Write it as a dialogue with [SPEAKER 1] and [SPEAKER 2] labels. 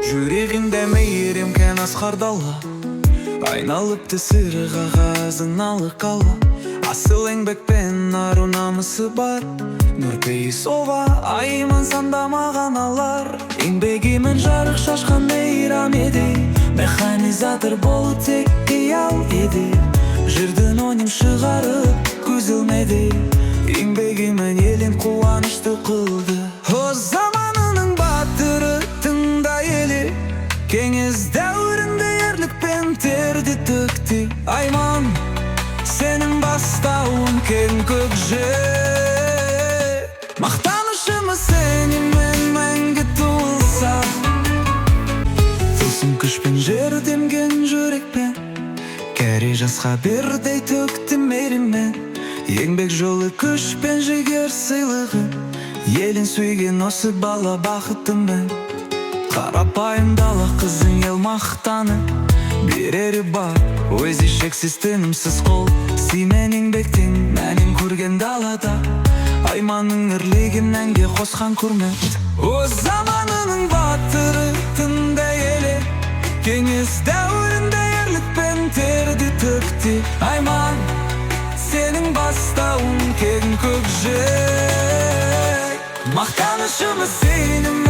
[SPEAKER 1] Жүрегімде мейірім кен асқар дала, айналыпты сыры қағазын алыққалы. Асыл еңбекпен ару намысы бар, Нұрпейіс ова айымын сандамаған алар. Еңбегімен жарық шашқан мейрам еді, механизатор болу тек қиял еді. Жырдың өнім шығарып көзілмеді, еңбегімен елін қуанышты қылды. О заманының батыры тыңда елі, кеңес дәуірінде ерлікпен терді төкті. Айман, сенің бастауын кең көкжиек, мақтанышымыз сенімен мәңгі туылса. Тылсым күшпен жердемген жүрекпен, кәрі жасқа бірдей төкті мейіріммен. Еңбек жолы күш пен жігер сыйлығы, елін сүйген осы бала бақытымен. Қарапайым дала қызың ел мақтаны, берері бар өзі шексіз тынымсыз қол. Сүймен еңбектен мәнін көрген далада, Айманның үрлеген әнге қосқан құрмет. О заманының батыры тыңда елі, кеңес дәуірінде ерлікпен терді төкті. Айман, сенің бастауың кең көкжиек, мақтанышымыз сенің